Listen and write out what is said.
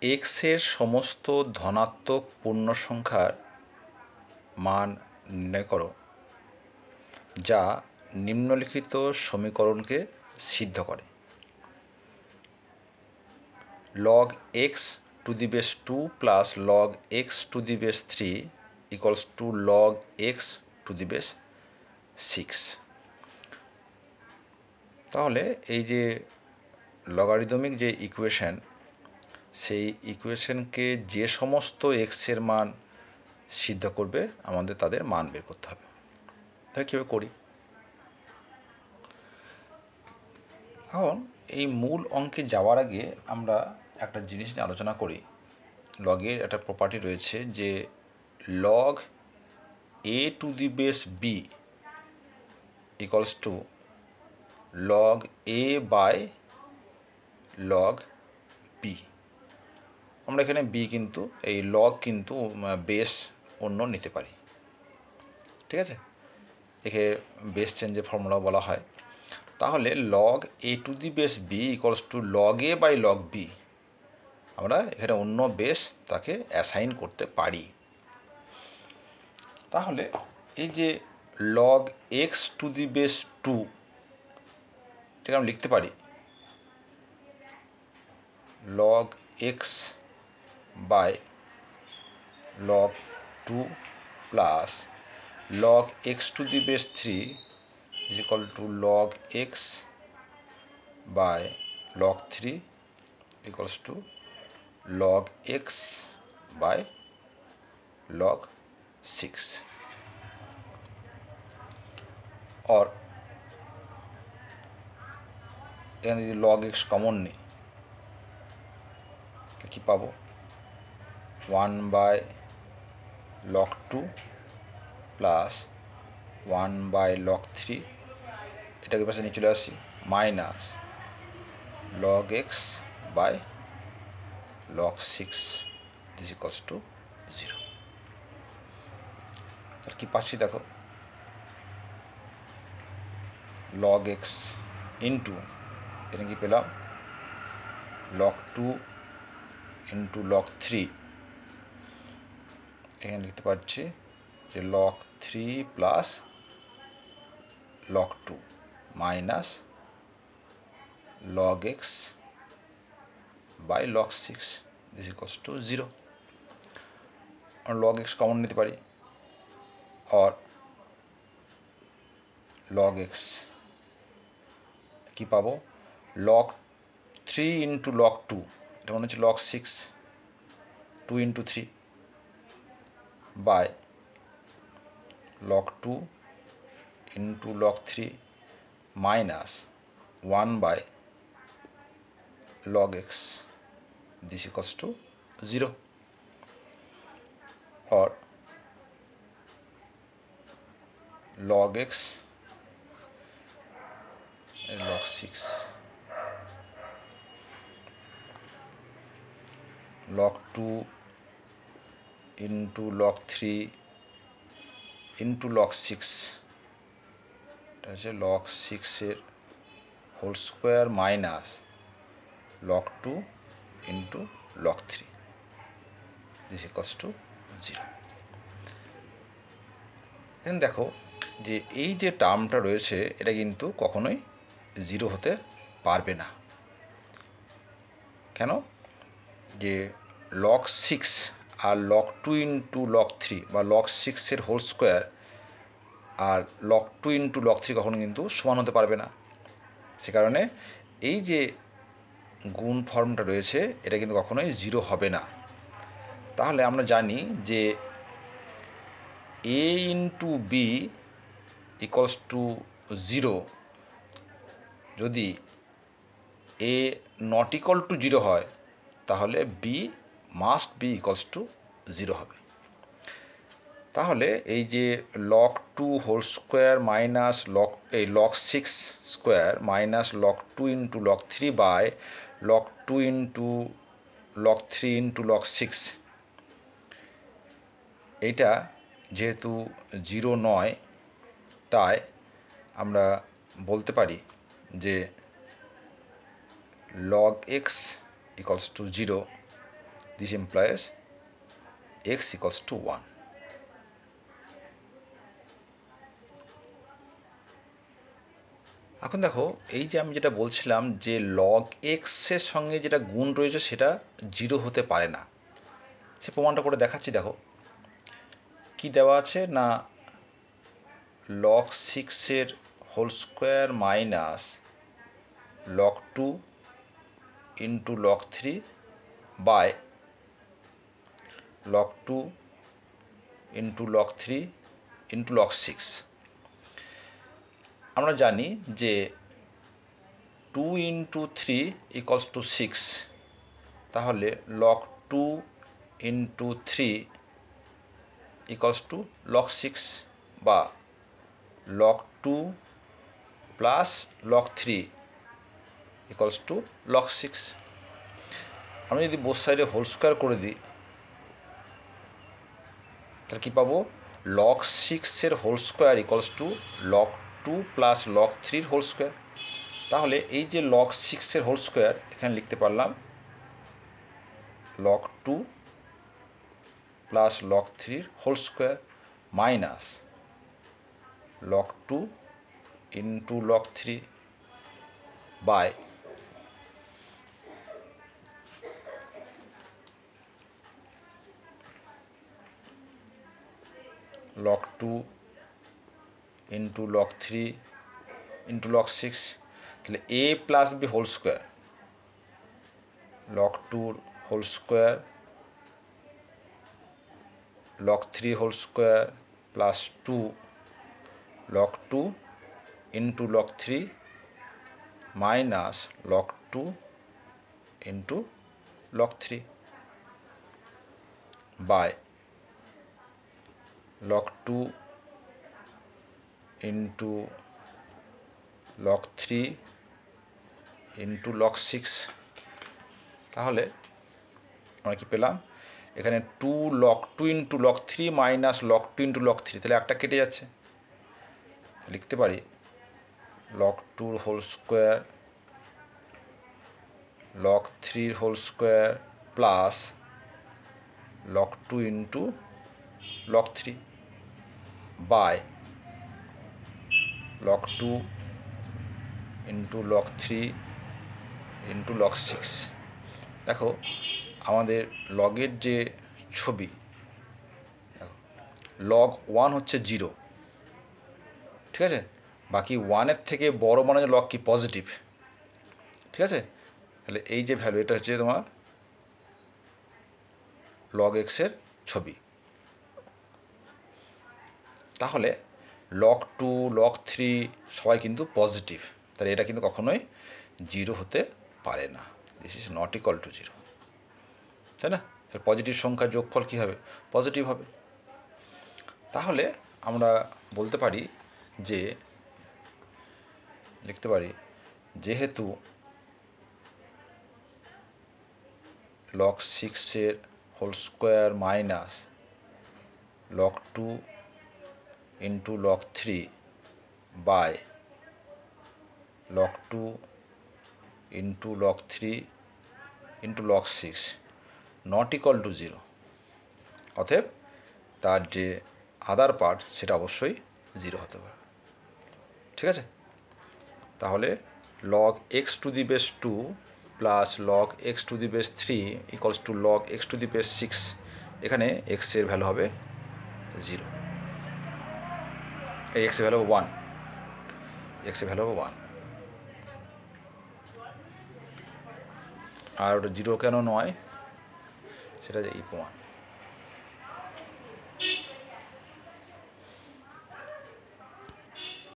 এক্সের সমস্ত ধনাত্মক পূর্ণ সংখ্যার মান নির্ণয় করো যা নিম্নলিখিত সমীকরণকে সিদ্ধ করে। log x to the base 2 plus log x to the base 3 equals to log x to the base 6। তাহলে এই যে লগারিদমিক যে ইকুয়েশন, সেই ইকুয়েশনকে যে সমস্ত এক্সের মান সিদ্ধ করবে আমাদের তাদের মান বের করতে হবে। তাহলে কীভাবে করি? এখন এই মূল অঙ্কে যাওয়ার আগে আমরা একটা জিনিস নিয়ে আলোচনা করি। লগের একটা প্রপার্টি রয়েছে যে log a to the base b equals to log a by log b। আমরা এখানে b কিন্তু এই লগ কিন্তু বেস অন্য নিতে পারি, ঠিক আছে? একে বেস চেঞ্জের ফর্মুলা বলা হয়। তাহলে log a to the base b equals to log a by log b, আমরা এখানে অন্য বেস তাকে অ্যাসাইন করতে পারি। তাহলে এই যে log x to the base 2, এটাকে আমরা লিখতে পারি log x by log 2 plus log x to the base 3 is equal to log x by log 3 equals to log x by log 6। और এখানে যদি log x কমন নিই কি পাবো? 1 by log 2 plus 1 by log 3, এটাকে পাশে নিয়ে চলে আসি, minus log x by log 6 this equals to 0। আর কি পাচ্ছি দেখো, log x ইন্টু এখানে কি পেলাম log 2 ইন্টু log 3, এখানে লিখতে পারছি যে log 3 plus log 2 minus log x by log 6 this equals to 0। আমরা log x কমন নিতে পারি, আর log x কি পাবো? log 3 ইন্টু log 2, এটা মনে হচ্ছে log 6, 2 into 3 by log 2 into log 3 minus 1 by log x this equals to 0। और log x log 6 log 2 into log 3 into log 6, এটা হচ্ছে log 6 এর whole square minus log 2 into log 3 this equals to 0। এখন দেখো যে এই যে টার্মটা রয়েছে এটা কিন্তু কখনোই 0 হতে পারবে না। কেন? যে log 6 আর log 2 ইন্টু log 3 বা log 6 এর হোল স্কোয়ার আর log 2 ইন্টু log 3 কখনো কিন্তু সমান হতে পারবে না। সে কারণে এই যে গুণ ফর্মটা রয়েছে এটা কিন্তু কখনোই 0 হবে না। তাহলে আমরা জানি যে a into b equals to 0, যদি a নট ইকুয়াল টু 0 হয় তাহলে b must be equals to 0 হবে। তাহলে এই যে log 2 whole square minus log 6 square minus log 2 into log 3 by log 2 into log 3 into log 6, এইটা যেহেতু 0 নয় তাই আমরা বলতে পারি যে log x equals to 0 this implies x equals to 1। এখন দেখো এই যে আমি যেটা বলছিলাম যে লগ এক্সের সঙ্গে যেটা গুণ রয়েছে সেটা 0 হতে পারে না, সে প্রমাণটা করে দেখাচ্ছি। দেখো কি দেওয়া আছে না log 6 whole square minus log 2 into log 3 by log 2 into log 3 into log 6। আমরা জানি যে 2 ইন্টু 3 ইকলস টু 6, তাহলে log 2 into 3 equals to log 6 বা log 2 plus log 3 equals to log 6। আমি যদি বোথ সাইডে হোল স্কোয়ার করে দিই তাহলে কী পাবো, log 6 whole square equals to log 2 plus log 3 whole square. তাহলে এই যে log 6 হোল স্কোয়ার এখানে লিখতে পারলাম log 2 plus log 3 whole square minus log 2 into log 3 by log 2 into log 3 into log 6। তাহলে a plus b whole square log 2 whole square log 3 whole square plus 2 log 2 into log 3 minus log 2 into log 3 by log 2 into log 3 into log 6। তাহলে আমরা কি পেলাম, এখানে 2 log 2 into log 3 minus log 2 into log 3, তাহলে একটা কেটে যাচ্ছে, লিখতে পারি log 2 whole square log 3 whole square plus log 2 into log 3 by log 2 into log 3 into log 6। দেখো আমাদের লগের যে ছবি, log 1 হচ্ছে 0, ঠিক আছে, বাকি 1-এর থেকে বড় মানে লগ কি পজিটিভ, ঠিক আছে। তাহলে এই যে ভ্যালু এটা হচ্ছে তোমার log এক্সের ছবি। তাহলে log 2 log 3 সবাই কিন্তু পজিটিভ, তাহলে এটা কিন্তু কখনোই 0 হতে পারে না, this is not equal to 0, তাই না। তাহলে পজিটিভ সংখ্যার যোগফল কী হবে, পজিটিভ হবে। তাহলে আমরা বলতে পারি যে লিখতে পারি যেহেতু log 6 whole square minus log 2 into log 3 by log 2 into log 3 into log 6 not equal to 0, অতএব তার যে আদার পার্ট সেটা অবশ্যই 0 হতে পারে, ঠিক আছে। তাহলে log x to the base 2 plus log x to the base 3 equals to log x to the base 6, এখানে x এর ভ্যালু হবে 0, এই x এর ভ্যালু হবে 1, x এর ভ্যালু হবে 1। আর ওটা 0 কেন নয় সেটা এই প্রমাণ।